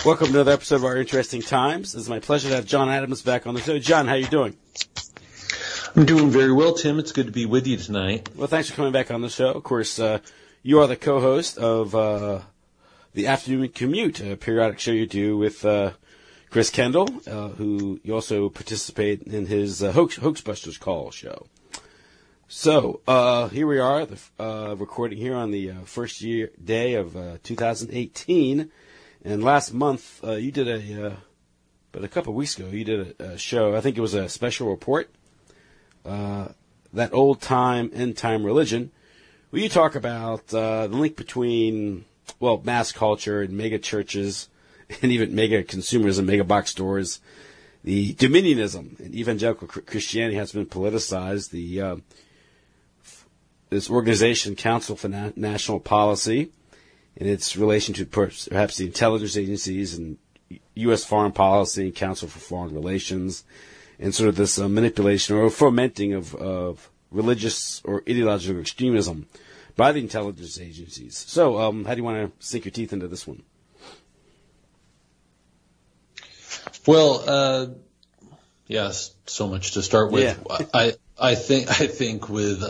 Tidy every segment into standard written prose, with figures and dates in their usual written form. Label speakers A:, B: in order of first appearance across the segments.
A: Welcome to another episode of Our Interesting Times. It's my pleasure to have John Adams back on the show. John, how are you doing?
B: I'm doing very well, Tim. It's good to be with you tonight.
A: Well, thanks for coming back on the show. Of course, you are the co-host of the Afternoon Commute, a periodic show you do with Chris Kendall, who you also participate in his Hoax Busters Call show. So, here we are, recording here on the first day of 2018. And last month, you did but a couple of weeks ago, you did a show, I think it was a special report, that old time, end time religion, where you talk about the link between, well, mass culture and mega churches, and even mega consumerism, mega box stores. The Dominionism and evangelical Christianity has been politicized. This organization, Council for National Policy, in its relation to perhaps the intelligence agencies and U.S. foreign policy and Council for Foreign Relations, and sort of this manipulation or fomenting of religious or ideological extremism by the intelligence agencies. So, how do you want to sink your teeth into this one?
B: Well, yes, so much to start with.
A: Yeah.
B: I think with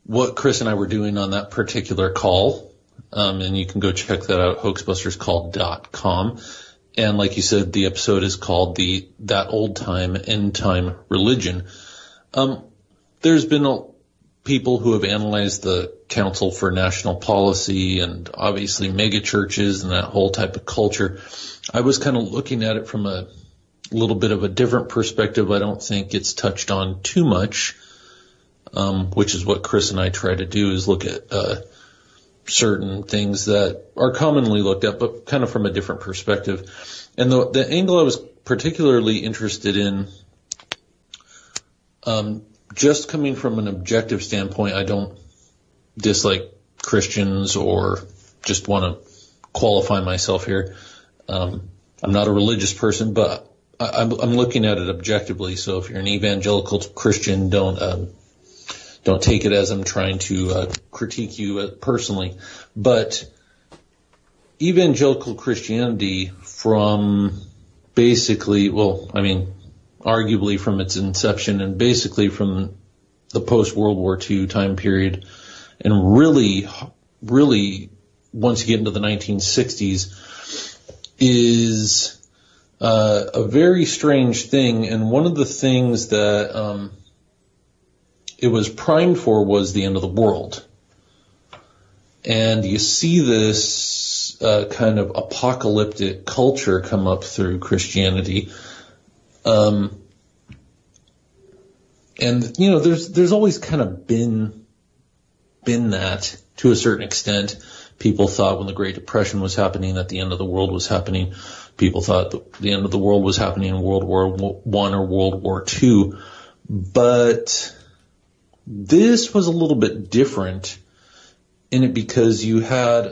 B: what Chris and I were doing on that particular call. And you can go check that out, hoaxbusterscall.com. And like you said, the episode is called That Old Time, End Time Religion. There's been people who have analyzed the Council for National Policy and obviously mega churches and that whole type of culture. I was kind of looking at it from a little bit of a different perspective. I don't think it's touched on too much, which is what Chris and I try to do, is look at certain things that are commonly looked at, but kind of from a different perspective. And the angle I was particularly interested in, just coming from an objective standpoint, I don't dislike Christians or just want to qualify myself here. I'm not a religious person, but I'm looking at it objectively. So if you're an evangelical Christian, don't take it as I'm trying to critique you personally. But evangelical Christianity from basically, arguably from its inception and basically from the post-World War II time period, and really, once you get into the 1960s, is a very strange thing. And one of the things that it was primed for was the end of the world. And you see this kind of apocalyptic culture come up through Christianity. And, there's always kind of been that to a certain extent. People thought when the Great Depression was happening that the end of the world was happening. People thought the end of the world was happening in World War I or World War II. But this was a little bit different in it because you had,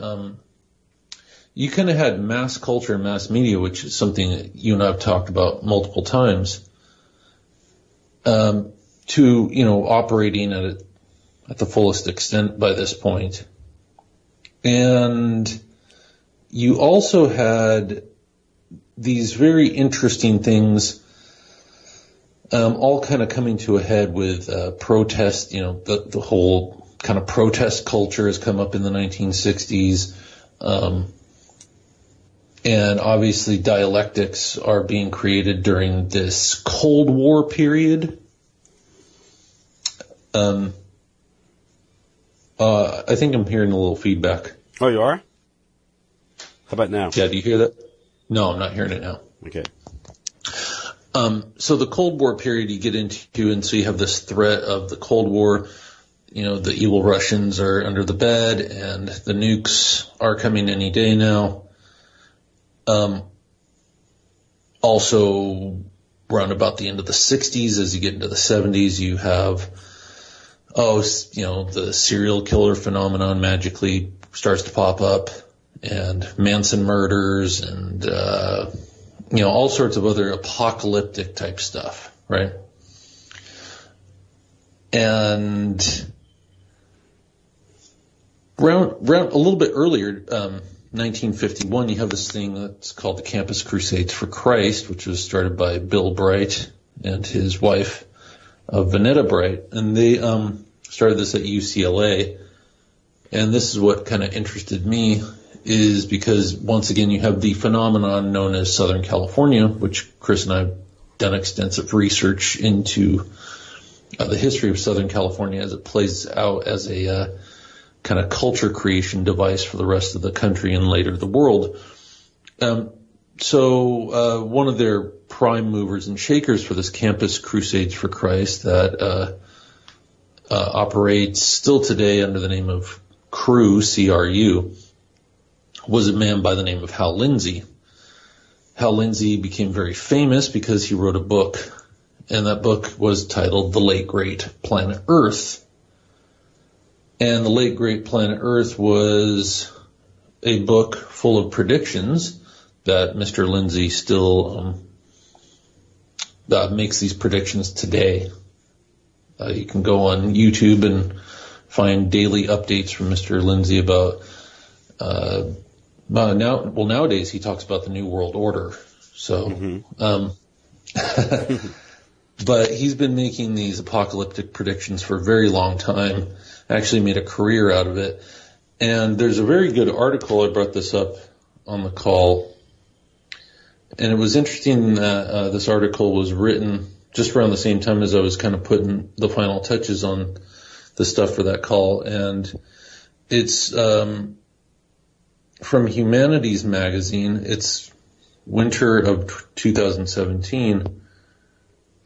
B: you kind of had mass culture and mass media, which is something that you and I have talked about multiple times, operating at the fullest extent by this point. And you also had these very interesting things all kind of coming to a head with protest. The whole kind of protest culture has come up in the 1960s. And obviously dialectics are being created during this Cold War period. I think I'm hearing a little feedback.
A: Oh, you are? How about now?
B: Yeah, do you hear that? No, I'm not hearing it now.
A: Okay.
B: So the Cold War period you get into, and so you have this threat of the Cold War. The evil Russians are under the bed, and the nukes are coming any day now. Also, around about the end of the 60s, as you get into the 70s, you have, the serial killer phenomenon magically starts to pop up, and Manson murders, and, all sorts of other apocalyptic type stuff, right? And around a little bit earlier, 1951, you have this thing that's called the Campus Crusades for Christ, which was started by Bill Bright and his wife, Vanetta Bright. And they started this at UCLA. And this is what kind of interested me, is because, once again, you have the phenomenon known as Southern California, which Chris and I have done extensive research into the history of Southern California as it plays out as a kind of culture creation device for the rest of the country and later the world. So one of their prime movers and shakers for this Campus Crusades for Christ that operates still today under the name of CRU, C-R-U, was a man by the name of Hal Lindsey. Hal Lindsey became very famous because he wrote a book, and that book was titled The Late Great Planet Earth. And The Late Great Planet Earth was a book full of predictions that Mr. Lindsey still makes these predictions today. You can go on YouTube and find daily updates from Mr. Lindsey about nowadays he talks about the New World Order. So, but he's been making these apocalyptic predictions for a very long time. Actually made a career out of it. And there's a very good article, I brought this up on the call, and it was interesting that this article was written just around the same time as I was kind of putting the final touches on the stuff for that call. And it's from Humanities Magazine. It's winter of 2017.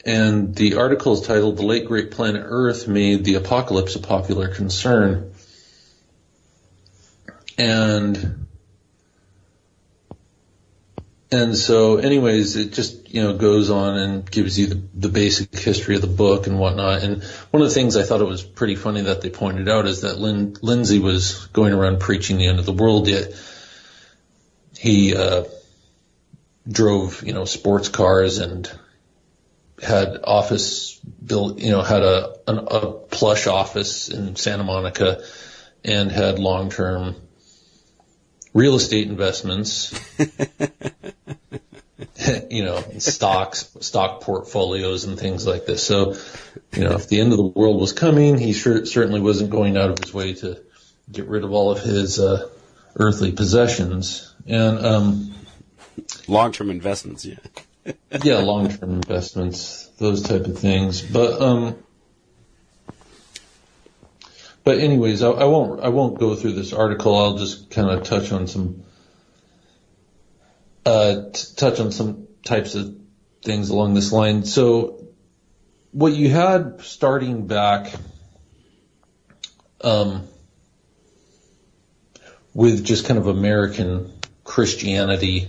B: And the article is titled "The Late Great Planet Earth Made the Apocalypse a Popular Concern." And so anyways, it just, goes on and gives you the basic history of the book and whatnot. And one of the things I thought it was pretty funny that they pointed out is that Lindsey was going around preaching the end of the world, yet he drove, sports cars and had office built, had a plush office in Santa Monica and had long-term real estate investments, stock portfolios and things like this. So, if the end of the world was coming, he certainly wasn't going out of his way to get rid of all of his earthly possessions. And
A: long-term investments, yeah.
B: Yeah, long-term investments, those type of things. But anyways, I won't go through this article. I'll just kind of touch on some types of things along this line. So what you had starting back with just kind of American Christianity,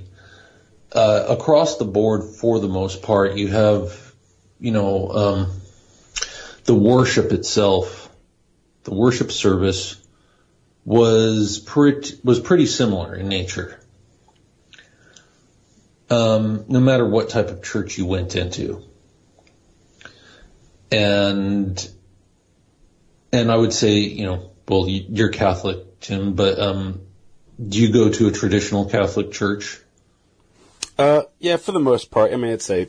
B: across the board, for the most part, you have, the worship itself, the worship service was pretty similar in nature. No matter what type of church you went into. And I would say, you're Catholic, Tim, but, do you go to a traditional Catholic church?
A: Yeah, for the most part. I mean, it's a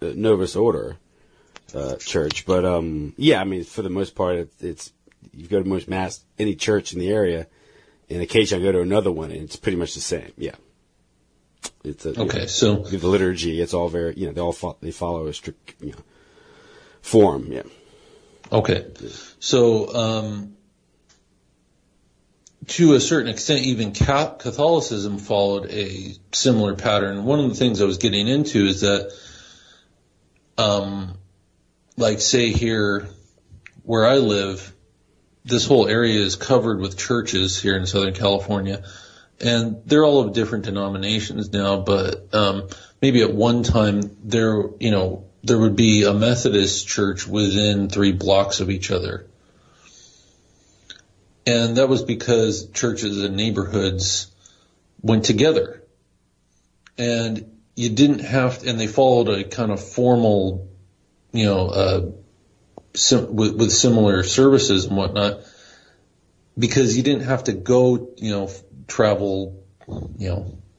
A: Novus Order church, but yeah, I mean, for the most part, it's you go to most mass any church in the area, and occasionally I go to another one, and it's pretty much the same. Yeah, it's okay. So the liturgy, it's all very they follow a strict form. Yeah.
B: Okay, so to a certain extent, even Catholicism followed a similar pattern. One of the things I was getting into is that, like say here where I live, this whole area is covered with churches here in Southern California, and they're all of different denominations now, but maybe at one time there would be a Methodist church within 3 blocks of each other. And that was because churches and neighborhoods went together. And you didn't have to, and they followed a kind of formal, with similar services and whatnot, because you didn't have to go, travel,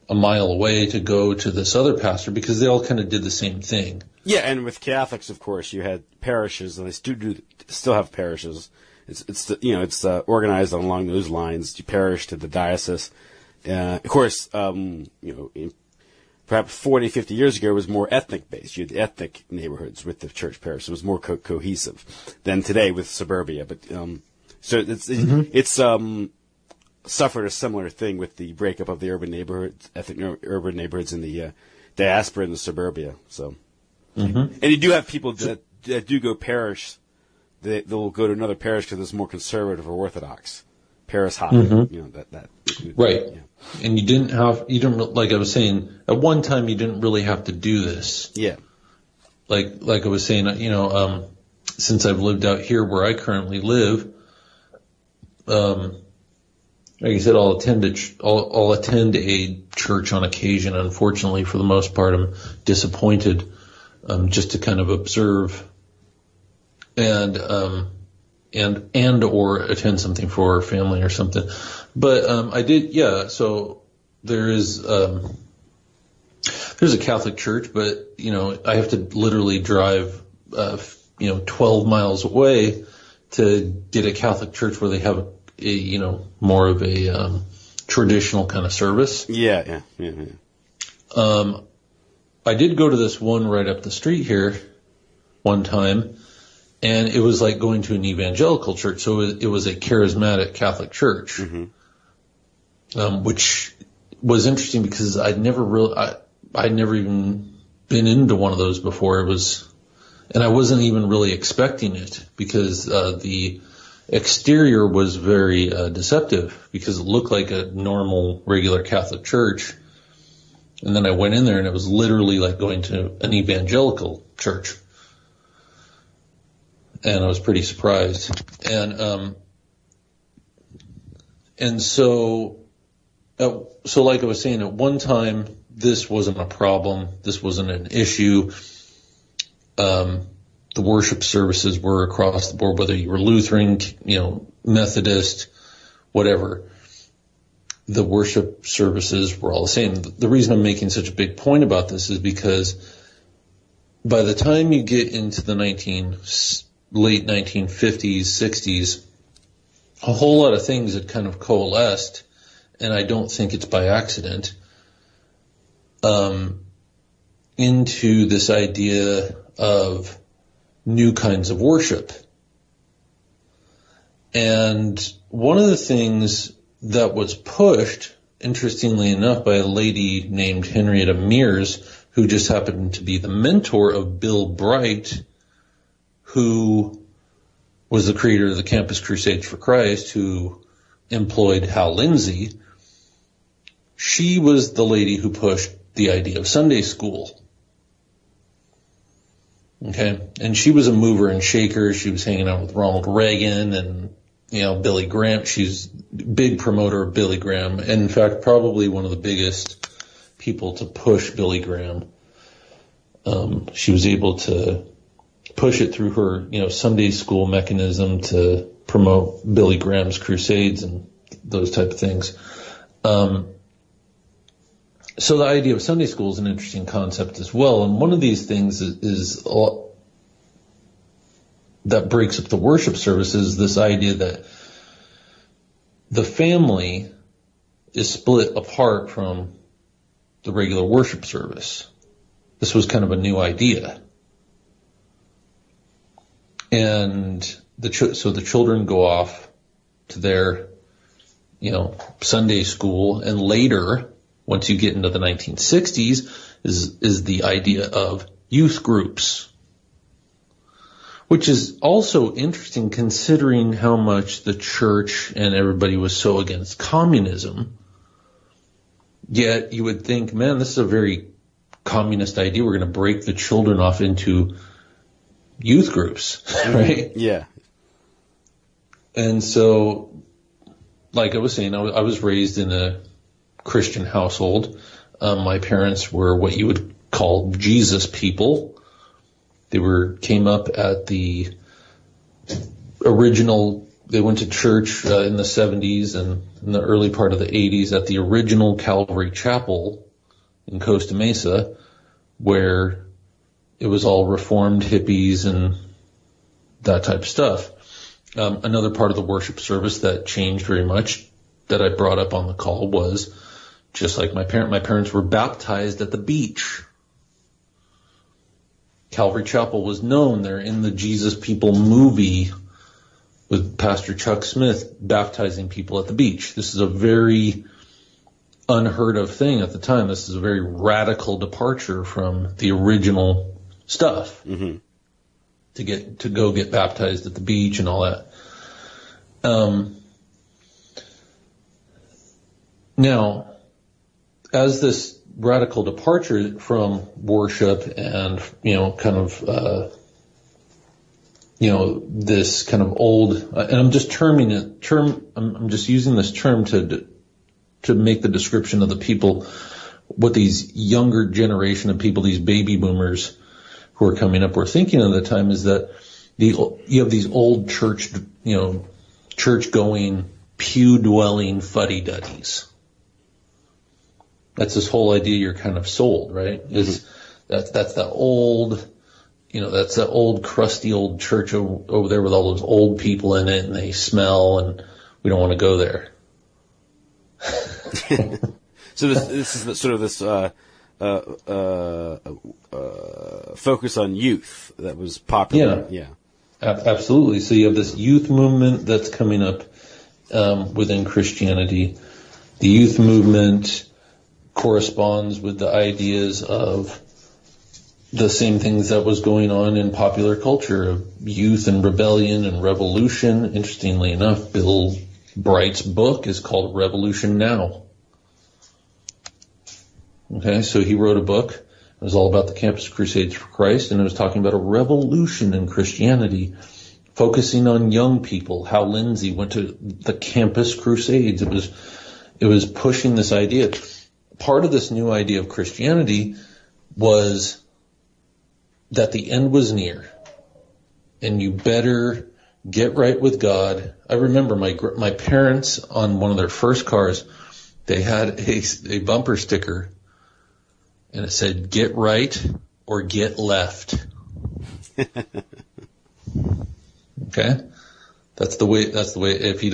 B: a mile away to go to this other pastor because they all kind of did the same thing.
A: Yeah, and with Catholics, of course, you had parishes, and they still have parishes. It's organized along those lines. You parish to the diocese. Of course, perhaps 40, 50 years ago, it was more ethnic-based. You had ethnic neighborhoods with the church parish. It was more cohesive than today with suburbia. But so it's suffered a similar thing with the breakup of the urban neighborhoods, ethnic urban neighborhoods in the diaspora and the suburbia. So, and you do have people that do go parish. They'll go to another parish because it's more conservative or orthodox. Paris hopping, that.
B: Right.
A: Yeah.
B: And you didn't, like I was saying, at one time you didn't really have to do this.
A: Yeah.
B: Like I was saying, since I've lived out here where I currently live, like I said, I'll attend a church on occasion. Unfortunately, for the most part, I'm disappointed, just to kind of observe and or attend something for family or something. But I did, yeah. So there's a Catholic church, but I have to literally drive 12 miles away to get a Catholic church where they have more of a traditional kind of service.
A: Yeah.
B: I did go to this one right up the street here one time, and it was like going to an evangelical church. So it was a charismatic Catholic church, which was interesting because I'd never even been into one of those before. And I wasn't even really expecting it because the exterior was very deceptive because it looked like a normal, regular Catholic church. And then I went in there and it was literally like going to an evangelical church. And I was pretty surprised. And so like I was saying, at one time, this wasn't a problem. This wasn't an issue. The worship services were across the board, whether you were Lutheran, Methodist, whatever. The worship services were all the same. The reason I'm making such a big point about this is because by the time you get into the late 1950s, 60s, a whole lot of things had kind of coalesced, and I don't think it's by accident, into this idea of new kinds of worship. And one of the things that was pushed, interestingly enough, by a lady named Henrietta Mears, who just happened to be the mentor of Bill Bright, who was the creator of the Campus Crusades for Christ, who employed Hal Lindsey. She was the lady who pushed the idea of Sunday school. Okay. And she was a mover and shaker. She was hanging out with Ronald Reagan and, Billy Graham. She's a big promoter of Billy Graham. And in fact, probably one of the biggest people to push Billy Graham. She was able to push it through her, Sunday school mechanism to promote Billy Graham's crusades and those type of things. So the idea of Sunday school is an interesting concept as well. And one of these things is that breaks up the worship services, this idea that the family is split apart from the regular worship service. This was kind of a new idea. And so the children go off to their, Sunday school, and later, once you get into the 1960s, is the idea of youth groups, which is also interesting considering how much the church and everybody was so against communism. Yet you would think, man, this is a very communist idea. We're going to break the children off into youth groups, right?
A: Yeah.
B: And so, like I was saying, I was raised in a Christian household. My parents were what you would call Jesus people. They came up at the original they went to church in the 70s and in the early part of the 80s at the original Calvary Chapel in Costa Mesa, where it was all Reformed hippies and that type of stuff. Another part of the worship service that changed very much that I brought up on the call was just like my parents were baptized at the beach. Calvary Chapel was known. They're in the Jesus People movie with Pastor Chuck Smith baptizing people at the beach. This is a very unheard of thing at the time. This is a very radical departure from the original stuff. Mm-hmm. To go get baptized at the beach and all that. Now, as this radical departure from worship and, this kind of old, and I'm just I'm just using this term to make the description of the people, what these younger generation of people, these baby boomers who are coming up were thinking at the time, is that you have these old church going, pew dwelling fuddy-duddies. That's this whole idea you're kind of sold, right? Is that's that old, that's that old crusty old church over there with all those old people in it, and they smell, and we don't want to go there.
A: So this is sort of this focus on youth that was popular.
B: Yeah. Absolutely. So you have this youth movement that's coming up within Christianity. The youth movement corresponds with the ideas of the same things that was going on in popular culture of youth and rebellion and revolution. Interestingly enough, Bill Bright's book is called Revolution Now. Okay, so he wrote a book. It was all about the Campus Crusades for Christ, and it was talking about a revolution in Christianity, focusing on young people. How Lindsay went to the Campus Crusades. It was pushing this idea. Part of this new idea of Christianity was that the end was near, and you better get right with God. I remember my parents on one of their first cars, they had a bumper sticker, and it said, "Get right or get left." Okay? That's the way, if you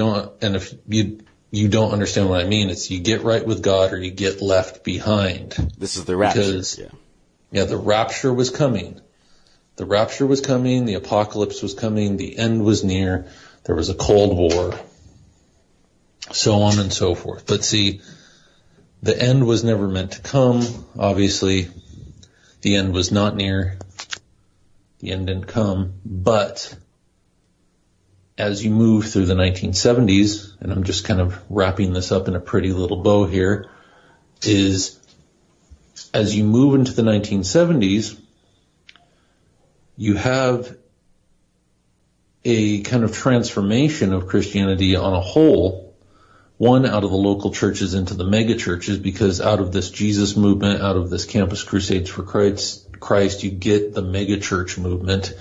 B: don't understand what I mean, it's you get right with God or you get left behind.
A: This is the rapture.
B: Because, the rapture was coming. The rapture was coming, the apocalypse was coming, the end was near, there was a Cold War, so on and so forth. But see, the end was never meant to come. Obviously, the end was not near. The end didn't come. But as you move through the 1970s, and I'm just kind of wrapping this up in a pretty little bow here, is as you move into the 1970s, you have a kind of transformation of Christianity on a whole, one out of the local churches into the mega churches, because out of this Jesus movement, out of this Campus Crusades for Christ, you get the mega church movement.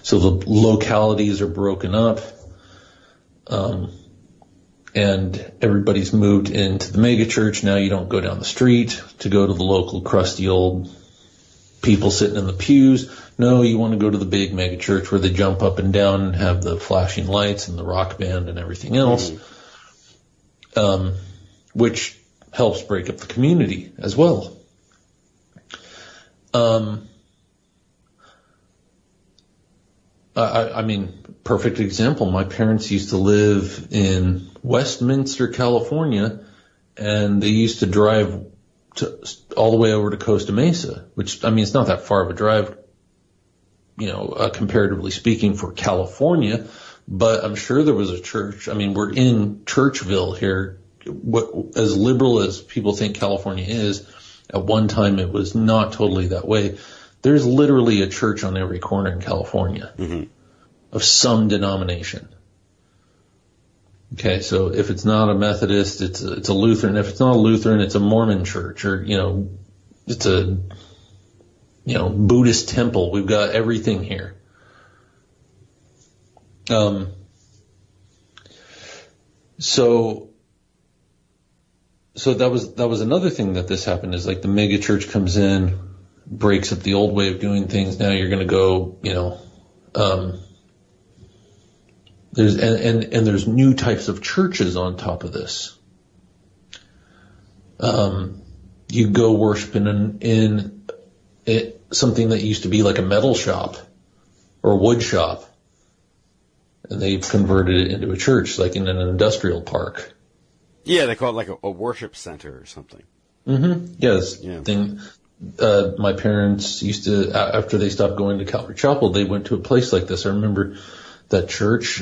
B: So the localities are broken up, and everybody's moved into the mega church. Now you don't go down the street to go to the local crusty old people sitting in the pews. No, you want to go to the big mega church where they jump up and down and have the flashing lights and the rock band and everything else, which helps break up the community as well. I mean, perfect example. My parents used to live in Westminster, California, and they used to drive all the way over to Costa Mesa, which, I mean, it's not that far of a drive, comparatively speaking for California, but I'm sure there was a church. I mean, we're in Churchville here. As liberal as people think California is, at one time it was not totally that way. There's literally a church on every corner in California of some denomination. Okay, so if it's not a Methodist, it's a Lutheran. If it's not a Lutheran, it's a Mormon church, or it's a Buddhist temple. We've got everything here. So that was another thing that this happened, is like the mega church comes in, breaks up the old way of doing things. Now you're going to go, there's new types of churches on top of this. You go worshiping in something that used to be like a metal shop or a wood shop, and they've converted it into a church, like in an industrial park.
A: Yeah, they call it like a worship center or something.
B: Mm-hmm. Yes.
A: Yeah.
B: My parents used to, after they stopped going to Calvary Chapel, they went to a place like this. I remember that church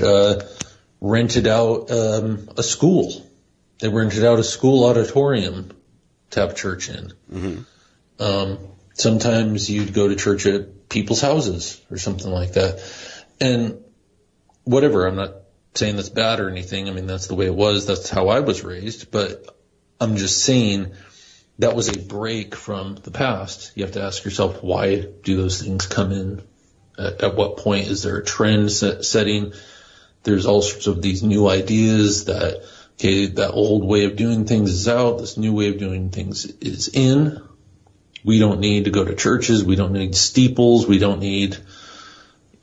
B: rented out a school. They rented out a school auditorium to have church in. Mm-hmm. Sometimes you'd go to church at people's houses or something like that. And whatever, I'm not saying that's bad or anything. I mean, that's the way it was. That's how I was raised. But I'm just saying that was a break from the past. You have to ask yourself, why do those things come in? At what point is there a trend setting? There's all sorts of these new ideas that, okay, that old way of doing things is out. This new way of doing things is in. We don't need to go to churches. We don't need steeples. We don't need,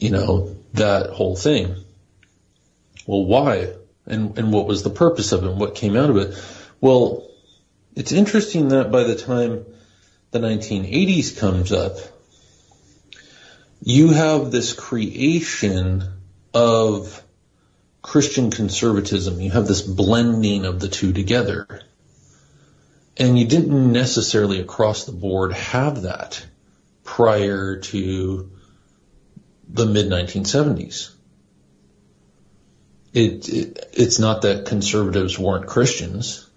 B: that whole thing. Well, why? And what was the purpose of it? And what came out of it? Well, it's interesting that by the time the 1980s comes up, you have this creation of Christian conservatism. You have this blending of the two together. And you didn't necessarily across the board have that prior to the mid-1970s. It's not that conservatives weren't Christians,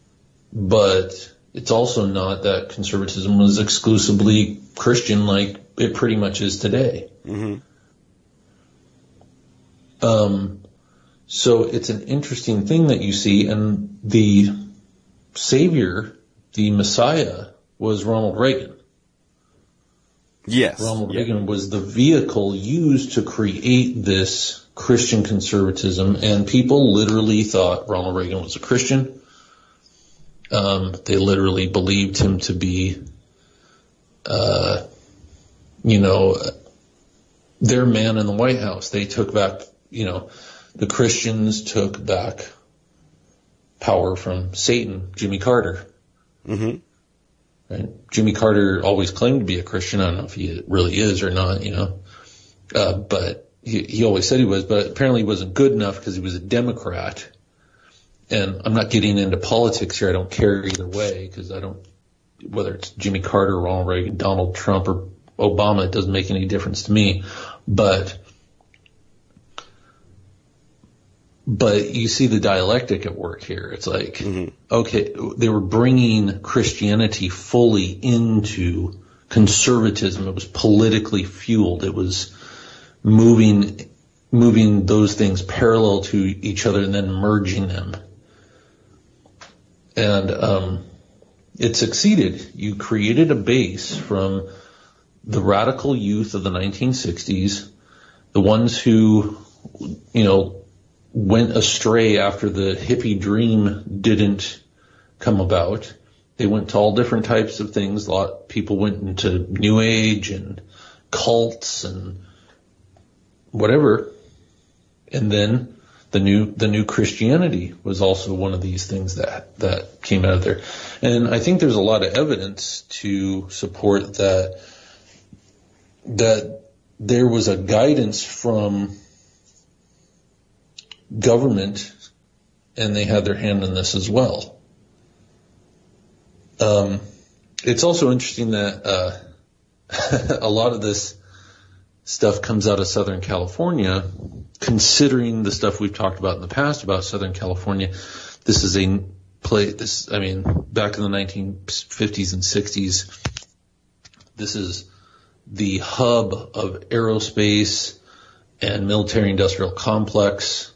B: but it's also not that conservatism was exclusively Christian like it pretty much is today. Mm-hmm. So it's an interesting thing that you see, and the savior, the Messiah, was Ronald Reagan.
A: Yes.
B: Ronald Reagan was the vehicle used to create this Christian conservatism, and people literally thought Ronald Reagan was a Christian. They literally believed him to be, their man in the White House. They took back, the Christians took back power from Satan, Jimmy Carter. Mm-hmm. Right? Jimmy Carter always claimed to be a Christian. I don't know if he really is or not, but he always said he was, but apparently he wasn't good enough because he was a Democrat. And I'm not getting into politics here. I don't care either way, because whether it's Jimmy Carter, Ronald Reagan, Donald Trump, or Obama, it doesn't make any difference to me. But you see the dialectic at work here. It's like, mm-hmm. Okay, they were bringing Christianity fully into conservatism. It was politically fueled. It was moving those things parallel to each other and then merging them. And it succeeded. You created a base from the radical youth of the 1960s, the ones who, went astray after the hippie dream didn't come about. They went to all different types of things. A lot of people went into New Age and cults and whatever. And then the new Christianity was also one of these things that came out of there. And I think there's a lot of evidence to support that there was a guidance from government, and they had their hand in this as well. It's also interesting that a lot of this stuff comes out of Southern California, considering the stuff we've talked about in the past about Southern California. This is back in the 1950s and 60s, this is the hub of aerospace and military industrial complex.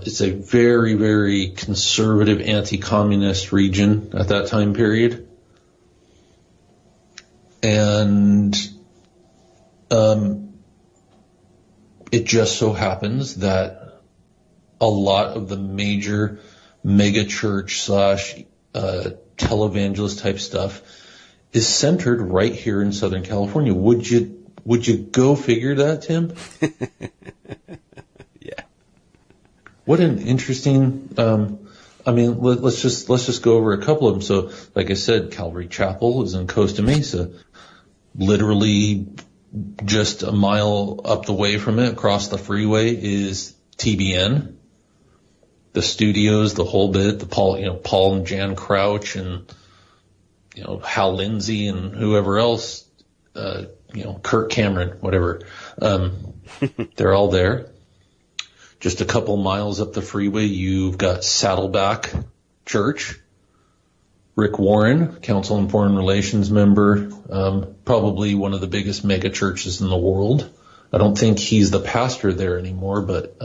B: It's a very, very conservative anti-communist region at that time period. And it just so happens that a lot of the major mega church slash televangelist type stuff is centered right here in Southern California. Would you go figure that, Tim?
A: Yeah.
B: What an interesting. Let's just go over a couple of them. So, like I said, Calvary Chapel is in Costa Mesa, literally just a mile up the way from it, across the freeway, is TBN. The studios, the whole bit, the Paul and Jan Crouch and, Hal Lindsey and whoever else, Kirk Cameron, whatever. They're all there. Just a couple miles up the freeway, you've got Saddleback Church. Rick Warren, Council on Foreign Relations member, probably one of the biggest mega churches in the world. I don't think he's the pastor there anymore, but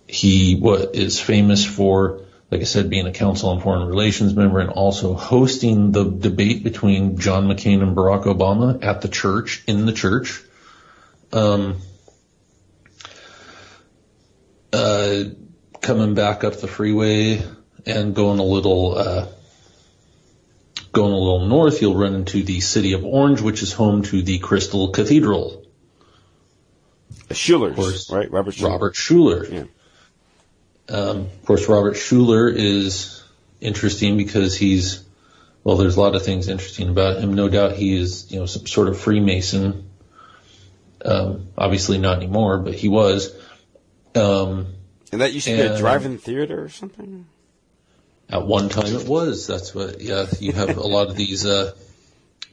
B: he is famous for, like I said, being a Council on Foreign Relations member and also hosting the debate between John McCain and Barack Obama at the church, in the church. Coming back up the freeway and going a little north, you'll run into the city of Orange, which is home to the Crystal Cathedral.
A: Schuler's, right? Robert
B: Schuler.
A: Yeah.
B: Of course, Robert Schuler is interesting because there's a lot of things interesting about him. No doubt he is, some sort of Freemason. Obviously not anymore, but he was.
A: And that used to be a drive-in theater or something?
B: At one time it was. That's what, you have a lot of these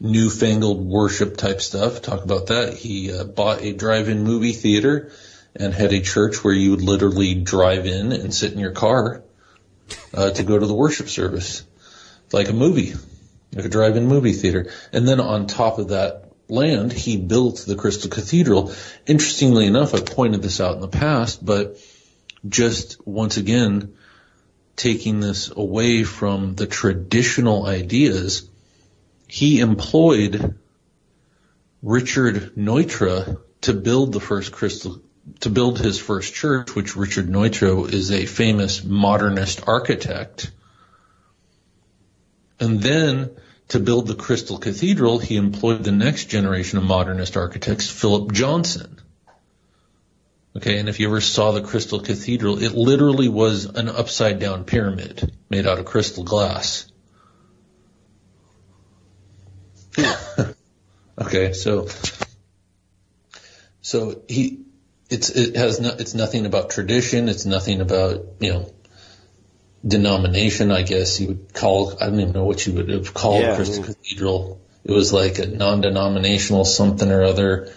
B: newfangled worship type stuff. Talk about that. He bought a drive-in movie theater and had a church where you would literally drive in and sit in your car to go to the worship service. Like a movie, like a drive-in movie theater. And then on top of that land, he built the Crystal Cathedral. Interestingly enough, I've pointed this out in the past, but just once again, taking this away from the traditional ideas, he employed Richard Neutra to build his first church, which Richard Neutra is a famous modernist architect. And then to build the Crystal Cathedral, he employed the next generation of modernist architects, Philip Johnson. Okay, and if you ever saw the Crystal Cathedral, it literally was an upside-down pyramid made out of crystal glass. Okay, so it's nothing about tradition. It's nothing about, denomination, I guess you would call. I don't even know what you would have called Crystal Cathedral. It was like a non-denominational something or other.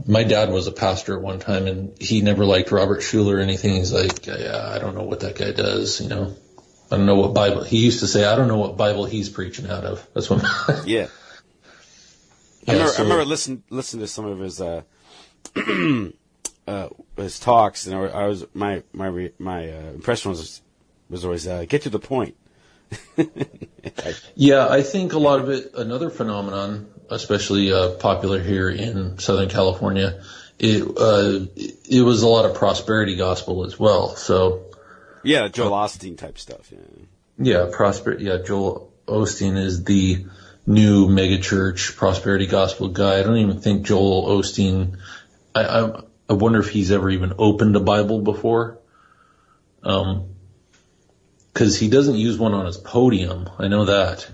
B: My dad was a pastor at one time, and he never liked Robert Schuler or anything. He's like, I don't know what that guy does, I don't know what Bible. He used to say, I don't know what Bible he's preaching out of. That's what.
A: Yeah. I remember listening to some of his talks, and I was my impression was always get to the point.
B: I think a lot of it, another phenomenon, especially popular here in Southern California, it was a lot of prosperity gospel as well. So
A: Joel Osteen type stuff.
B: Joel Osteen is the new megachurch prosperity gospel guy. I don't even think Joel Osteen. I wonder if he's ever even opened a Bible before. Because he doesn't use one on his podium. I know that.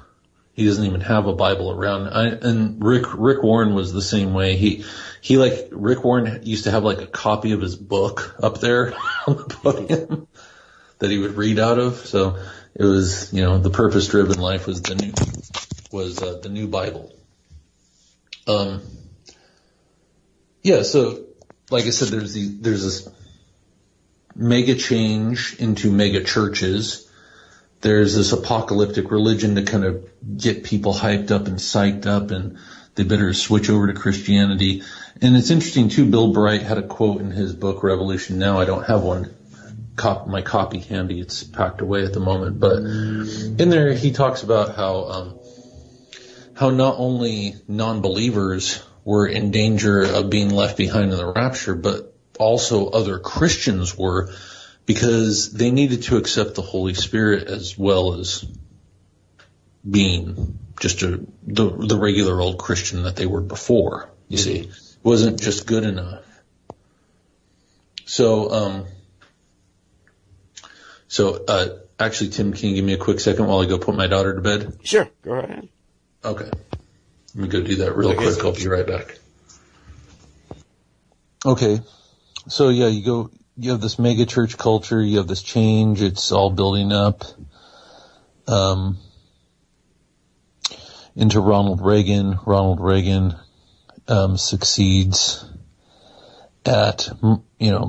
B: He doesn't even have a Bible around. And Rick Warren was the same way. Rick Warren used to have like a copy of his book up there on the podium that he would read out of. So it was, the purpose-driven life was the new Bible. So like I said, there's this mega change into mega churches. There's this apocalyptic religion to kind of get people hyped up and psyched up, and they better switch over to Christianity. And it's interesting too, Bill Bright had a quote in his book, Revolution Now. I don't have my copy handy. It's packed away at the moment. But in there, he talks about how not only non-believers were in danger of being left behind in the rapture, but also other Christians were, because they needed to accept the Holy Spirit as well as being just the regular old Christian that they were before. You see, it wasn't just good enough. So, actually, Tim, can you give me a quick second while I go put my daughter to bed?
A: Sure, go ahead.
B: Okay. Let me go do that real quick. I'll be right back. Okay. So yeah, you have this mega church culture, you have this change, it's all building up, into Ronald Reagan. Ronald Reagan, succeeds at,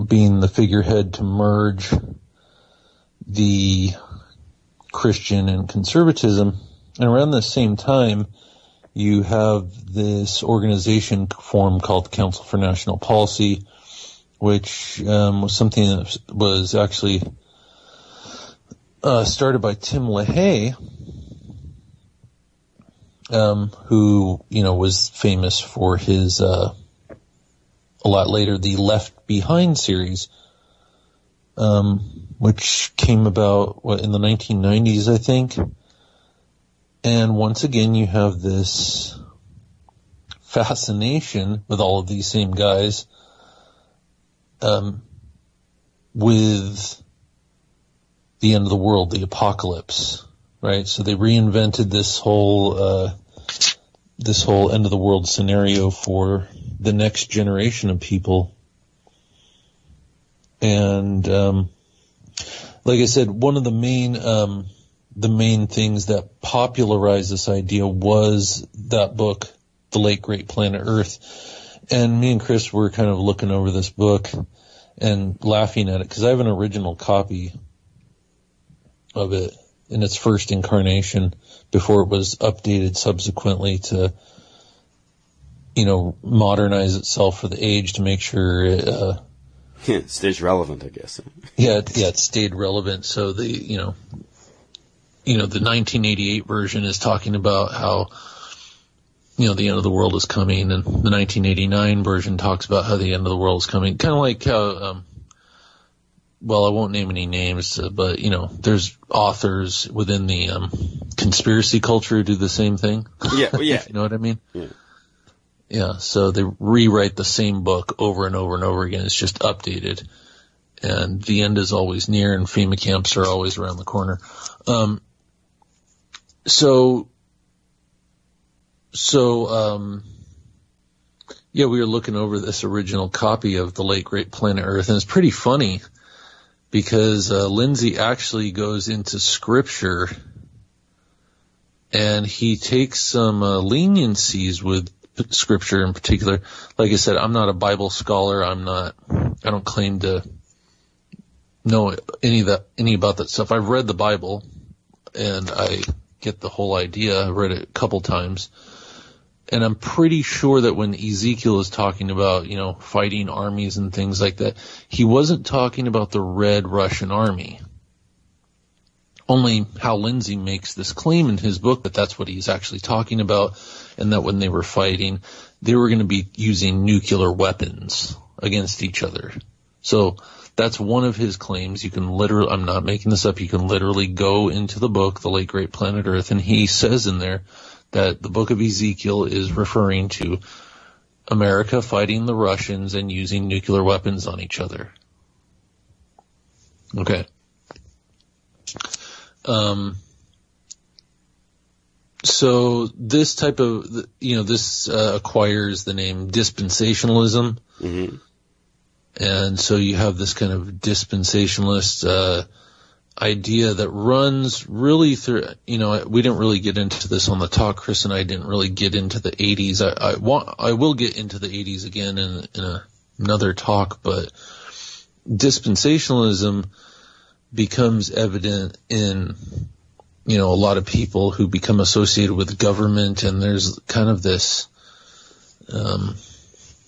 B: being the figurehead to merge the Christian and conservatism. And around the same time, you have this organization formed called the Council for National Policy, which was something that was actually started by Tim LaHaye, who, was famous for his, a lot later, the Left Behind series, which came about, in the 1990s, I think. And once again, you have this fascination with all of these same guys, with the end of the world, the apocalypse, right? So they reinvented this whole end of the world scenario for the next generation of people. And, like I said, one of the main things that popularized this idea was that book, The Late Great Planet Earth. And me and Chris were kind of looking over this book and laughing at it, because I have an original copy of it in its first incarnation before it was updated subsequently to, modernize itself for the age to make sure it,
A: it stays relevant, I guess.
B: it stayed relevant. So the 1988 version is talking about how, the end of the world is coming, and the 1989 version talks about how the end of the world is coming. Kind of like how, I won't name any names, but, there's authors within the conspiracy culture who do the same thing.
A: Yeah, well, yeah.
B: You know what I mean?
A: Yeah.
B: Yeah, so they rewrite the same book over and over and over again. It's just updated. And the end is always near, and FEMA camps are always around the corner. We were looking over this original copy of The Late Great Planet Earth, and it's pretty funny because Lindsay actually goes into scripture, and he takes some leniencies with scripture in particular. Like I said, I'm not a Bible scholar. I don't claim to know any about that stuff. I've read the Bible, and I get the whole idea. I read it a couple times. And I'm pretty sure that when Ezekiel is talking about, fighting armies and things like that, he wasn't talking about the Red Russian Army. Only Hal Lindsey makes this claim in his book that that's what he's actually talking about, and that when they were fighting, they were going to be using nuclear weapons against each other. So that's one of his claims. You can literally, I'm not making this up, you can literally go into the book, The Late Great Planet Earth, and he says in there that the book of Ezekiel is referring to America fighting the Russians and using nuclear weapons on each other. Okay. So this type of, this acquires the name dispensationalism.
A: Mm-hmm.
B: And so you have this kind of dispensationalist idea that runs really through, we didn't really get into this on the talk. Chris and I didn't really get into the 80s. I will get into the 80s again in another talk, but dispensationalism becomes evident in, a lot of people who become associated with government, and there's kind of this,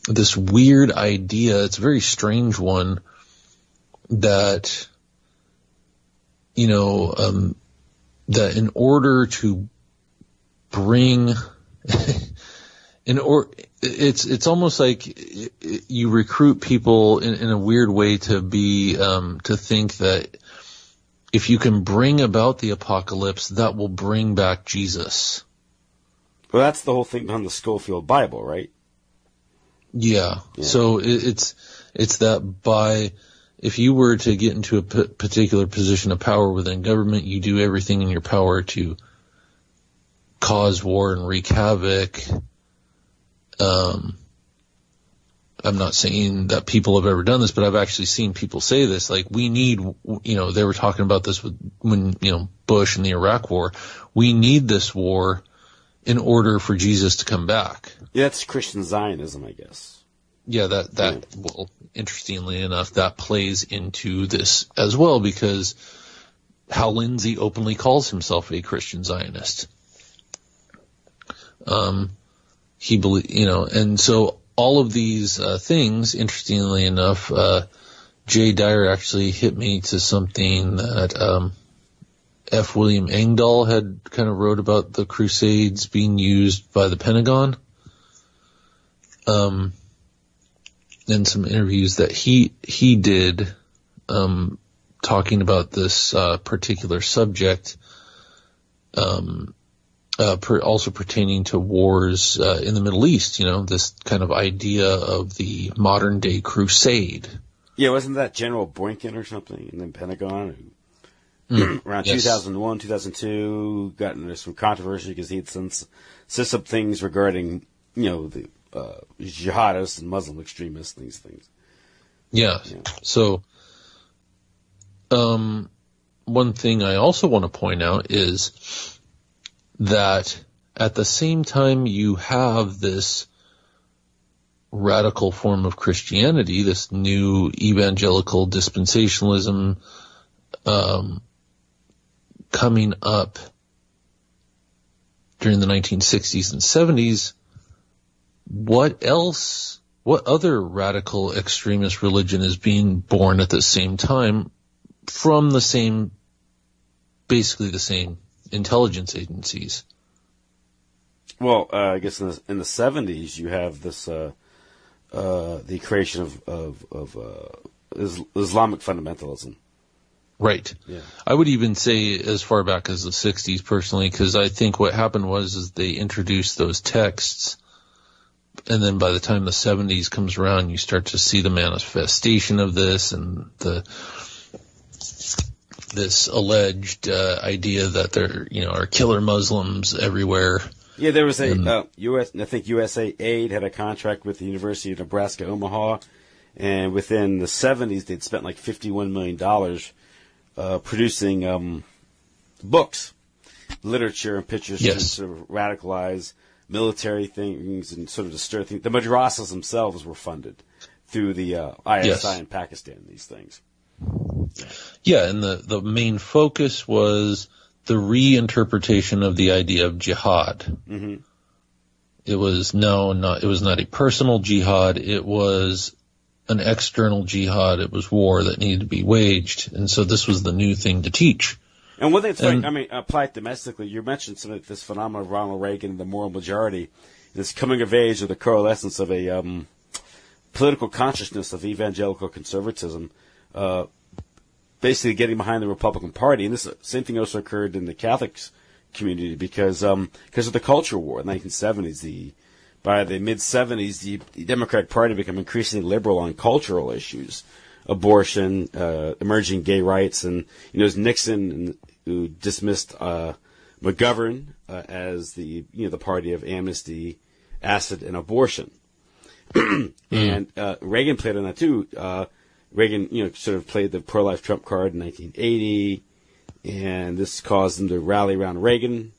B: this weird idea, it's a very strange one, that, that in order to bring It's almost like you recruit people in a weird way to be to think that if you can bring about the apocalypse, that will bring back Jesus.
A: Well, that's the whole thing behind the Schofield Bible, right?
B: Yeah. So it's that if you were to get into a particular position of power within government, you do everything in your power to cause war and wreak havoc. I'm not saying that people have ever done this, but I've actually seen people say this. Like, we need, they were talking about this when Bush and the Iraq War. We need this war in order for Jesus to come back.
A: Yeah, that's Christian Zionism, I guess.
B: Yeah, well, interestingly enough, that plays into this as well, because Hal Lindsey openly calls himself a Christian Zionist. He and so all of these things, interestingly enough, Jay Dyer actually hit me to something that F. William Engdahl had kind of wrote about the Crusades being used by the Pentagon. And some interviews that he did, talking about this particular subject, also pertaining to wars in the Middle East. This kind of idea of the modern day crusade. Yeah,
A: wasn't that General Boykin or something in the Pentagon? Around 2001, 2002, got into some controversy because he had said some things regarding, the jihadists and Muslim extremists, these things.
B: Yeah. So, one thing I also want to point out is that at the same time you have this radical form of Christianity, this new evangelical dispensationalism, coming up during the 1960s and 70s, what other radical extremist religion is being born at the same time from basically the same intelligence agencies?
A: Well, I guess in the 70s you have this, the creation of Islamic fundamentalism.
B: Right.
A: Yeah.
B: I would even say as far back as the 60s personally, because I think what happened was they introduced those texts, and then by the time the 70s comes around, you start to see the manifestation of this and this alleged idea that there, are killer Muslims everywhere.
A: Yeah, there was USA Aid had a contract with the University of Nebraska Omaha, and within the 70s they'd spent like $51 million producing books, literature, and pictures to sort of radicalize military things and sort of disturb things. The madrasas themselves were funded through the ISI in Pakistan, these things.
B: Yeah, and the main focus was the reinterpretation of the idea of jihad.
A: Mm-hmm.
B: It was not a personal jihad. It was an external jihad. It was war that needed to be waged. And so this was the new thing to teach.
A: And one thing applied domestically, you mentioned some of this phenomenon of Ronald Reagan and the moral majority, this coming of age or the coalescence of a political consciousness of evangelical conservatism, basically getting behind the Republican Party. And this same thing also occurred in the Catholic community because of the culture war in the 1970s. By the mid-70s, the Democratic Party became increasingly liberal on cultural issues, abortion, emerging gay rights, and it was Nixon who dismissed McGovern as the party of amnesty, acid, and abortion. And Reagan played on that too. Reagan, sort of played the pro-life Trump card in 1980, and this caused them to rally around Reagan.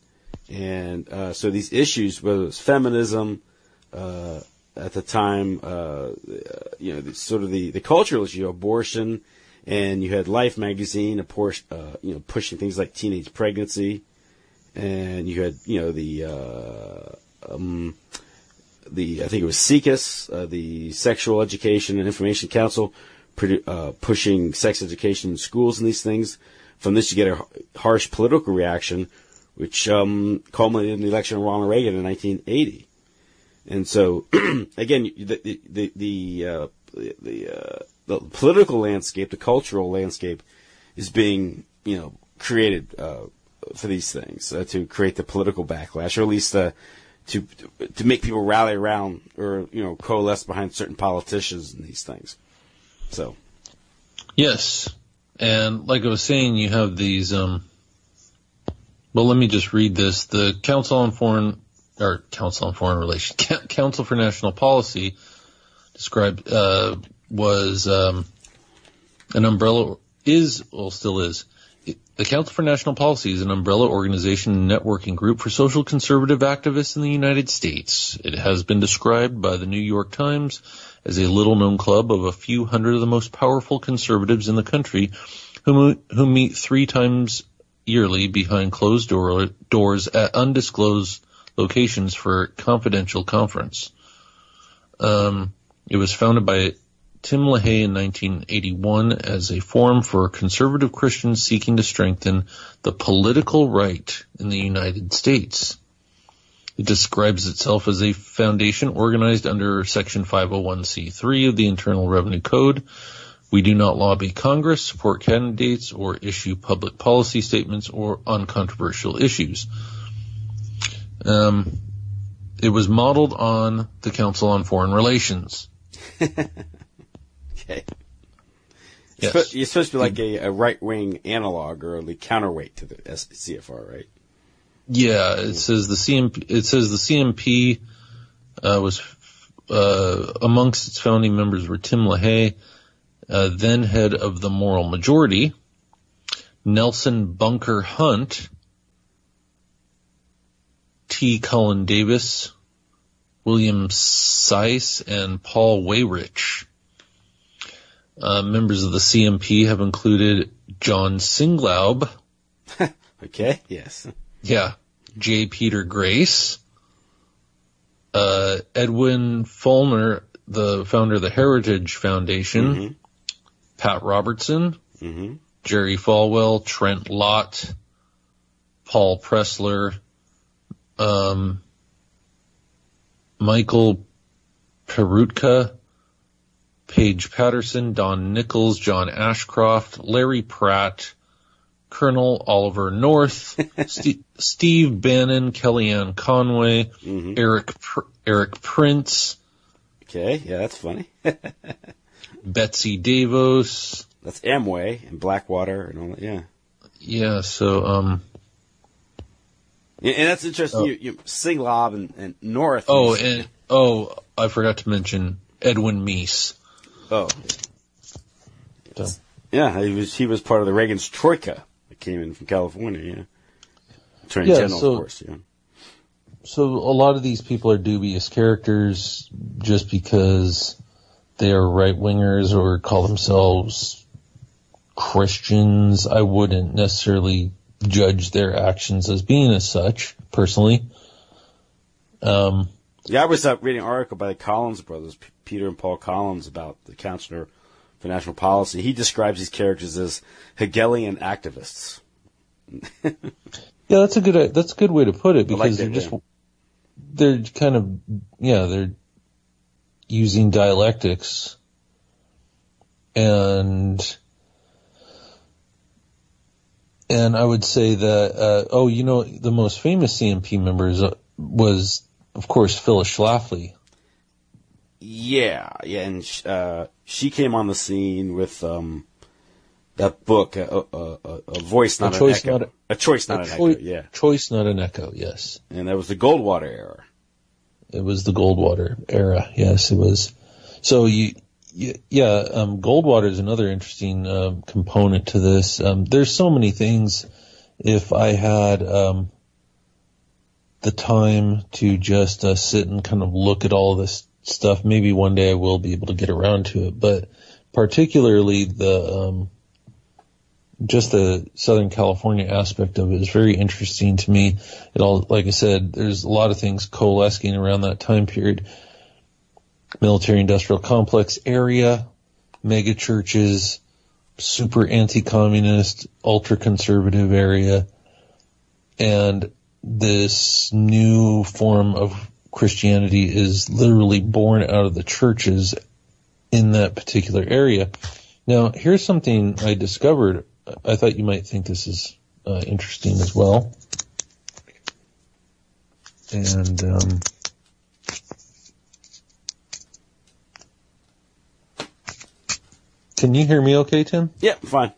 A: And so these issues, whether it was feminism at the time, sort of the cultural issue, abortion, and you had Life magazine, pushing things like teenage pregnancy, and you had I think it was SECUS, the Sexual Education and Information Council, pushing sex education in schools and these things. From this, you get a harsh political reaction, which culminated in the election of Ronald Reagan in 1980. And so, again, the political landscape, the cultural landscape, is being created for these things to create the political backlash, or at least to make people rally around or coalesce behind certain politicians and these things. So,
B: yes, and like I was saying, you have these. Well, let me just read this. The Council for National Policy described was an umbrella still is. The Council for National Policy is an umbrella organization and networking group for social conservative activists in the United States. It has been described by the New York Times as a little-known club of a few hundred of the most powerful conservatives in the country who meet 3 times yearly behind closed doors at undisclosed locations for confidential conference. It was founded by Tim LaHaye in 1981 as a forum for conservative Christians seeking to strengthen the political right in the United States. It describes itself as a foundation organized under Section 501c3 of the Internal Revenue Code. We do not lobby Congress, support candidates, or issue public policy statements on controversial issues. It was modeled on the Council on Foreign Relations.
A: Okay.
B: Yes.
A: You're supposed to be like a right-wing analog or a counterweight to the CFR, right?
B: Yeah, it says the CMP was amongst its founding members were Tim LaHaye, then head of the Moral Majority, Nelson Bunker Hunt, T. Cullen Davis, William Seiss, and Paul Weyrich. Members of the CMP have included John Singlaub.
A: Okay, yes.
B: Yeah. J. Peter Grace. Edwin Follner, the founder of the Heritage Foundation.
A: Mm-hmm.
B: Pat Robertson.
A: Mm-hmm.
B: Jerry Falwell. Trent Lott. Paul Pressler. Michael Perutka. Paige Patterson, Don Nichols, John Ashcroft, Larry Pratt, Colonel Oliver North, Steve Bannon, Kellyanne Conway,
A: mm-hmm.
B: Eric Prince.
A: Okay, yeah, that's funny.
B: Betsy Davos.
A: That's Amway and Blackwater and all that, yeah.
B: Yeah, so,
A: and that's interesting. You Singlaub and North.
B: I forgot to mention Edwin Meese.
A: Oh.
B: So.
A: Yeah, he was part of the Reagan's Troika that came in from California, yeah. Attorney General, of course, yeah.
B: So a lot of these people are dubious characters just because they are right-wingers or call themselves Christians. I wouldn't necessarily judge their actions as being as such, personally.
A: Yeah, I was reading an article by the Collins brothers, Peter and Paul Collins, about the Counselor for National Policy. He describes these characters as Hegelian activists.
B: Yeah, that's a good way to put it, because they're using dialectics, and I would say that the most famous CMP members was, of course, Phyllis Schlafly.
A: Yeah, and she came on the scene with that book, A Voice Not an Echo. A Choice Not an Echo, yeah.
B: Choice Not an Echo, yes.
A: And that was the Goldwater era.
B: It was the Goldwater era, yes, it was. So, Goldwater is another interesting component to this. There's so many things. If I had the time to just sit and kind of look at all of this stuff, maybe one day I will be able to get around to it. But particularly the Southern California aspect of it is very interesting to me. It all, like I said, there's a lot of things coalescing around that time period. Military-industrial complex area, mega churches, super anti-communist, ultra-conservative area, and this new form of Christianity is literally born out of the churches in that particular area. Now, here's something I discovered. I thought you might think this is interesting as well. And can you hear me okay, Tim?
A: Yeah, fine.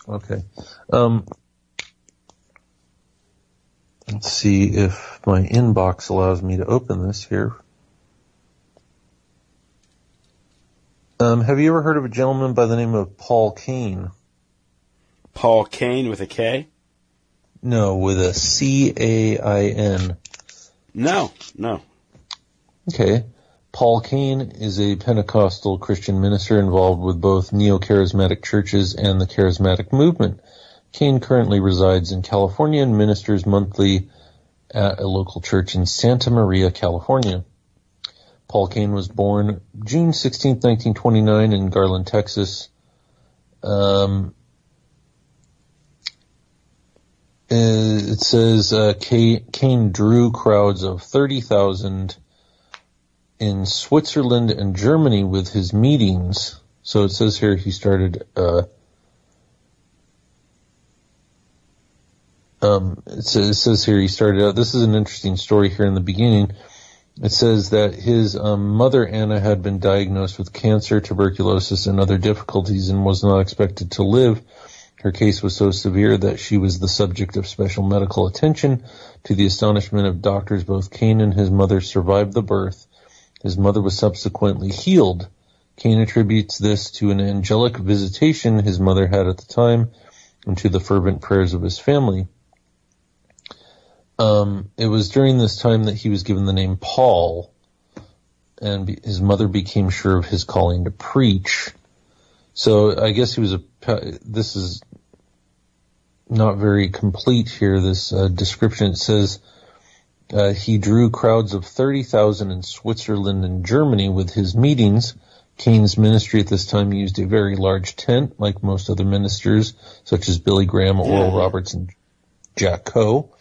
B: Okay. Let's see if my inbox allows me to open this here. Have you ever heard of a gentleman by the name of Paul Cain?
A: Paul Cain with a K?
B: No, with a C-A-I-N.
A: No.
B: Okay. Paul Cain is a Pentecostal Christian minister involved with both neo-charismatic churches and the charismatic movement. Cain currently resides in California and ministers monthly at a local church in Santa Maria, California. Paul Cain was born June 16, 1929 in Garland, Texas. It says Cain drew crowds of 30,000 in Switzerland and Germany with his meetings. So it says here he started it says here he started out. This is an interesting story here in the beginning. It says that his mother, Anna, had been diagnosed with cancer, tuberculosis, and other difficulties and was not expected to live. Her case was so severe that she was the subject of special medical attention. To the astonishment of doctors, both Cain and his mother survived the birth. His mother was subsequently healed. Cain attributes this to an angelic visitation his mother had at the time and to the fervent prayers of his family. It was during this time that he was given the name Paul, and his mother became sure of his calling to preach. So I guess he was this is not very complete here, this description. It says he drew crowds of 30,000 in Switzerland and Germany with his meetings. Cain's ministry at this time used a very large tent, like most other ministers, such as Billy Graham, Oral Roberts, and Jack Coe.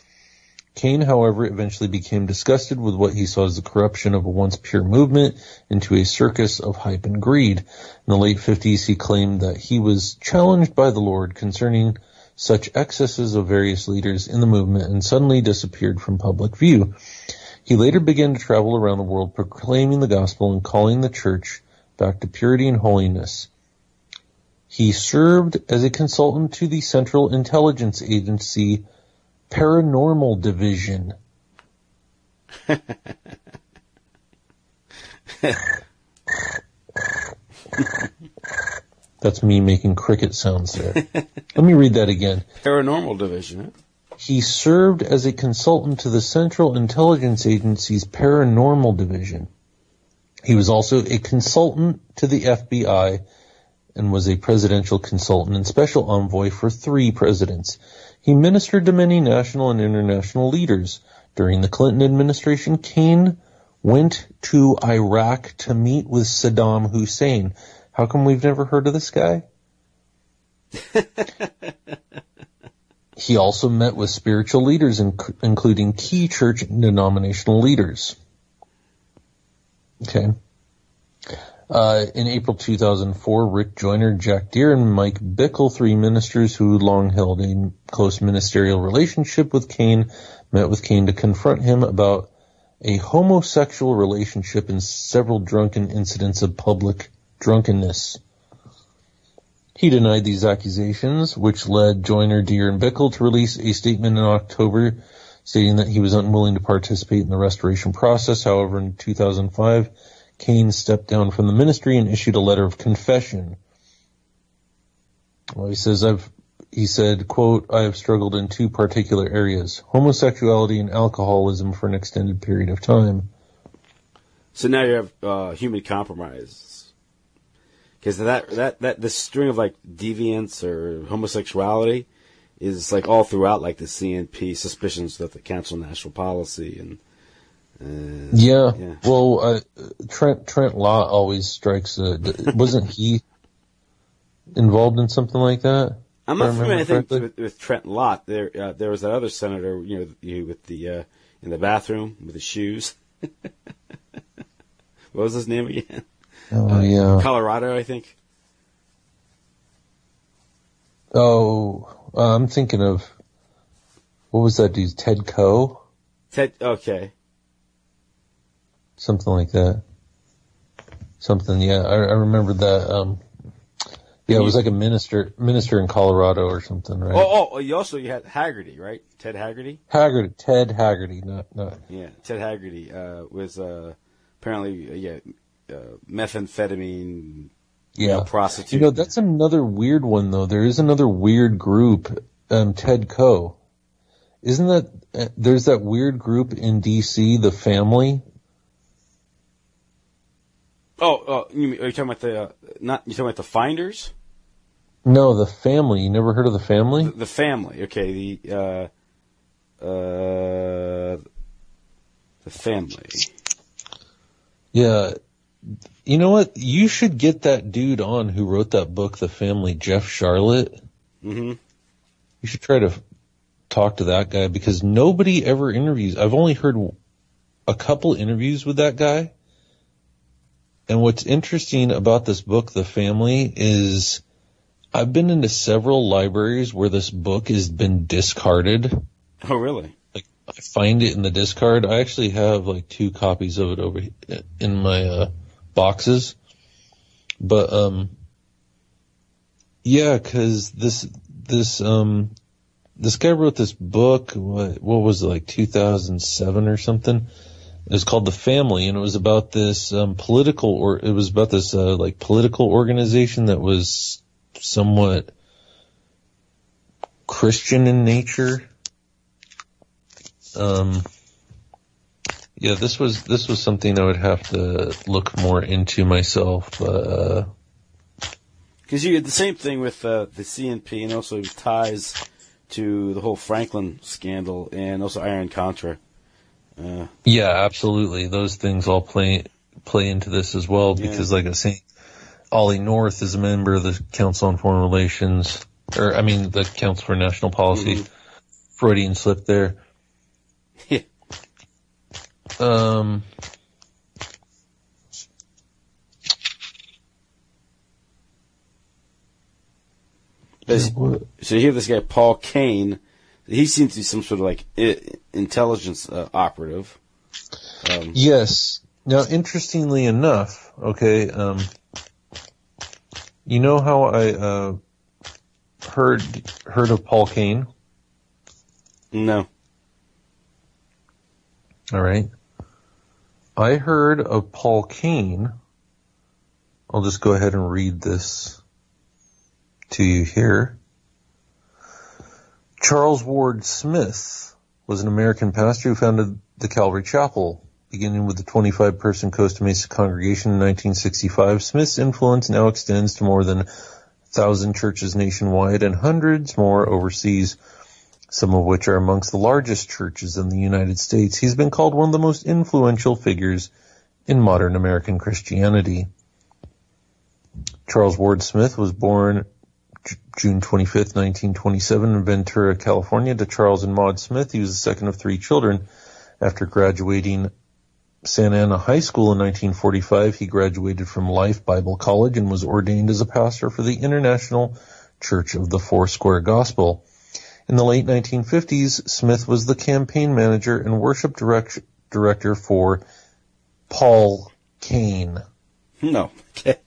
B: Cain, however, eventually became disgusted with what he saw as the corruption of a once pure movement into a circus of hype and greed. In the late 50s, he claimed that he was challenged by the Lord concerning such excesses of various leaders in the movement and suddenly disappeared from public view. He later began to travel around the world proclaiming the gospel and calling the church back to purity and holiness. He served as a consultant to the Central Intelligence Agency Paranormal Division. That's me making cricket sounds there. Let me read that again.
A: Paranormal Division, huh?
B: He served as a consultant to the Central Intelligence Agency's Paranormal Division. He was also a consultant to the FBI and was a presidential consultant and special envoy for 3 presidents. He ministered to many national and international leaders. During the Clinton administration, Cain went to Iraq to meet with Saddam Hussein. How come we've never heard of this guy? He also met with spiritual leaders, including key church and denominational leaders. Okay. In April 2004, Rick Joyner, Jack Deere, and Mike Bickle, 3 ministers who long held a close ministerial relationship with Cain, met with Cain to confront him about a homosexual relationship and several drunken incidents of public drunkenness. He denied these accusations, which led Joyner, Deere, and Bickle to release a statement in October stating that he was unwilling to participate in the restoration process. However, in 2005, Cain stepped down from the ministry and issued a letter of confession. Well, he said, quote, "I have struggled in 2 particular areas, homosexuality and alcoholism for an extended period of time."
A: So now you have human compromise. Because the string of like deviance or homosexuality is like all throughout like the CNP suspicions of the Council of National Policy and yeah. Well,
B: Trent Lott always strikes wasn't he involved in something like that?
A: I'm not familiar, I think, with Trent Lott. There was that other senator, with the in the bathroom with his shoes. What was his name again?
C: Oh, yeah.
A: Colorado, I think.
C: Oh, I'm thinking of, what was that dude? Ted Koh?
A: Okay.
C: Something like that. I remember that. It was like a minister in Colorado or something, right?
A: You had Haggerty, right? Ted Haggerty?
C: Ted Haggerty, not.
A: Yeah, Ted Haggerty, was, apparently, methamphetamine, prostitute.
C: That's another weird one, though. There is another weird group, Ted Koh. Isn't that, there's that weird group in D.C., The Family?
A: Are you talking about you're talking about the Finders?
C: No, The Family. You never heard of The Family?
A: The Family. Okay, the Family.
C: Yeah. You know what? You should get that dude on who wrote that book, The Family, Jeff Charlotte. Mm-hmm. You should try to talk to that guy because nobody ever interviews. I've only heard a couple interviews with that guy. And what's interesting about this book, The Family, is I've been into several libraries where this book has been discarded.
A: Oh, really?
C: Like, I find it in the discard. I actually have like 2 copies of it over in my boxes. But because this guy wrote this book. What was it, like 2007 or something? It was called The Family, and it was about this political organization that was somewhat Christian in nature. This was something I would have to look more into myself.
A: Because you had the same thing with the CNP, and also ties to the whole Franklin scandal, and also Iran-Contra.
C: Absolutely. Those things all play into this as well because, like I was saying, Ollie North is a member of the Council on Foreign Relations, the Council for National Policy. Mm-hmm. Freudian slip there.
A: Yeah.
C: So
A: you hear this guy, Paul Kane. He seems to be some sort of like intelligence operative.
C: Yes. Now, interestingly enough, okay, you know how I heard of Paul Kane?
A: No.
C: All right. I heard of Paul Kane. I'll just go ahead and read this to you here. Charles Ward Smith was an American pastor who founded the Calvary Chapel, beginning with the 25-person Costa Mesa congregation in 1965. Smith's influence now extends to more than 1,000 churches nationwide and hundreds more overseas, some of which are amongst the largest churches in the United States. He's been called one of the most influential figures in modern American Christianity. Charles Ward Smith was born June 25th, 1927 in Ventura, California, to Charles and Maud Smith. He was the second of 3 children. After graduating Santa Ana High School in 1945, he graduated from Life Bible College and was ordained as a pastor for the International Church of the Foursquare Gospel. In the late 1950s, Smith was the campaign manager and worship director for Paul Kane.
A: No. Okay.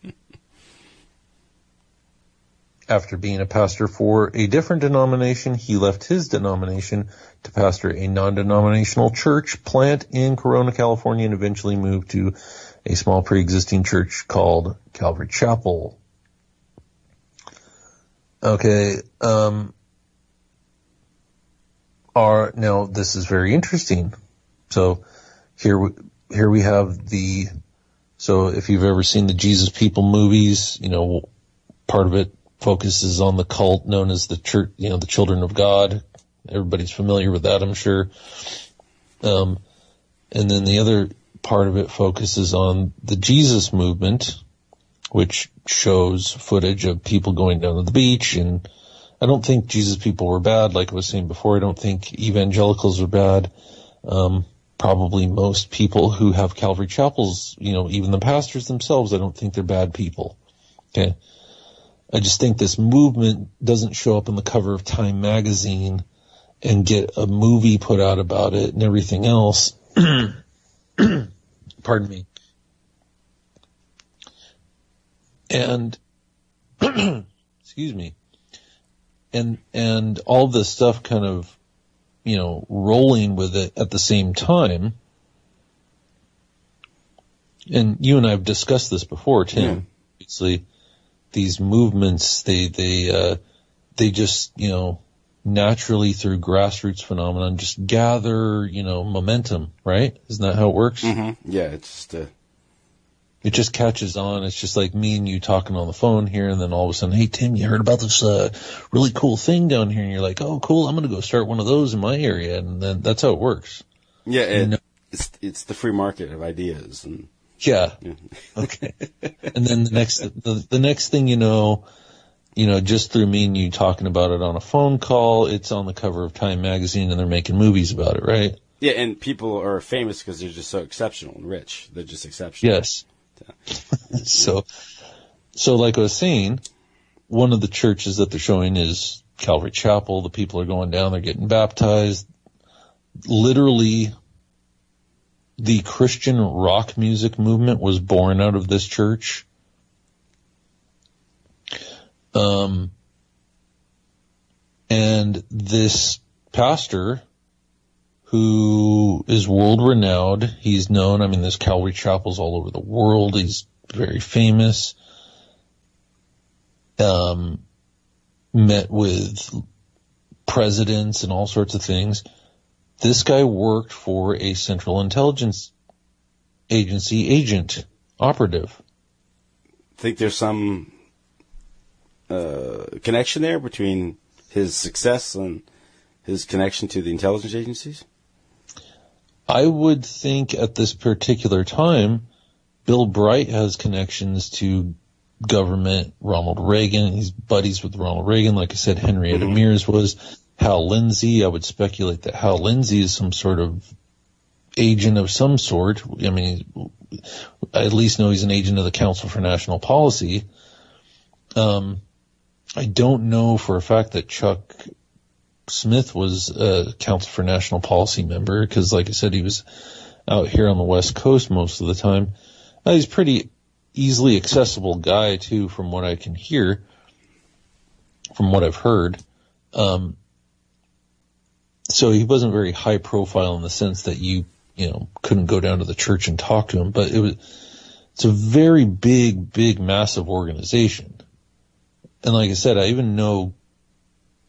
C: After being a pastor for a different denomination, he left his denomination to pastor a non-denominational church plant in Corona, California, and eventually moved to a small pre-existing church called Calvary Chapel. Okay, now this is very interesting. So here we have so if you've ever seen the Jesus People movies, part of it focuses on the cult known as the church, the Children of God. Everybody's familiar with that, I'm sure. And then the other part of it focuses on the Jesus movement, which shows footage of people going down to the beach and I don't think Jesus people were bad. Like I was saying before, I don't think evangelicals are bad. Probably most people who have Calvary chapels, even the pastors themselves, I don't think they're bad people. Okay. I just think this movement doesn't show up on the cover of Time magazine and get a movie put out about it and everything else. Pardon me. And, excuse me. And all this stuff kind of, rolling with it at the same time. And you and I have discussed this before, Tim. Yeah. Obviously, these movements, they just, naturally through grassroots phenomenon just gather, momentum, right? Isn't that how it works?
A: Mm-hmm. Yeah, it's just,
C: it just catches on. It's just like me and you talking on the phone here, and then all of a sudden, hey, Tim, you heard about this really cool thing down here? And you're like, oh, cool, I'm going to go start one of those in my area. And then that's how it works.
A: Yeah, it's the free market of ideas. And
C: yeah. Okay. And then the next thing you know, just through me and you talking about it on a phone call, it's on the cover of Time magazine, and they're making movies about it, right?
A: Yeah, and people are famous because they're just so exceptional and rich. They're just exceptional.
C: Yes. So like I was saying, one of the churches that they're showing is Calvary Chapel. The people are going down, they're getting baptized. Literally, the Christian rock music movement was born out of this church. And this pastor, who is world renowned, he's known, there's Calvary Chapels all over the world, he's very famous, met with presidents and all sorts of things. This guy worked for a Central Intelligence Agency agent, operative.
A: Think there's some connection there between his success and his connection to the intelligence agencies?
C: I would think at this particular time, Bill Bright has connections to government. Ronald Reagan, he's buddies with Ronald Reagan. Like I said, Henrietta Mears was. Hal Lindsey, I would speculate that Hal Lindsey is some sort of agent of some sort. I at least know he's an agent of the Council for National Policy. I don't know for a fact that Chuck Smith was a Council for National Policy member, because, like I said, he was out here on the West Coast most of the time. He's a pretty easily accessible guy, too, from what I can hear, from what I've heard. So he wasn't very high profile in the sense that you couldn't go down to the church and talk to him, but it's a very big, massive organization. And like I said, I even know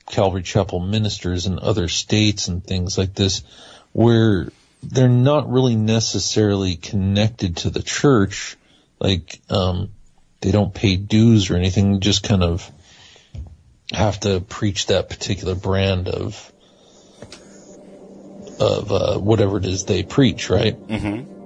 C: Calvary Chapel ministers in other states and things like this where they're not really necessarily connected to the church. Like, they don't pay dues or anything, just kind of have to preach that particular brand of whatever it is they preach, right?
A: Mm-hmm.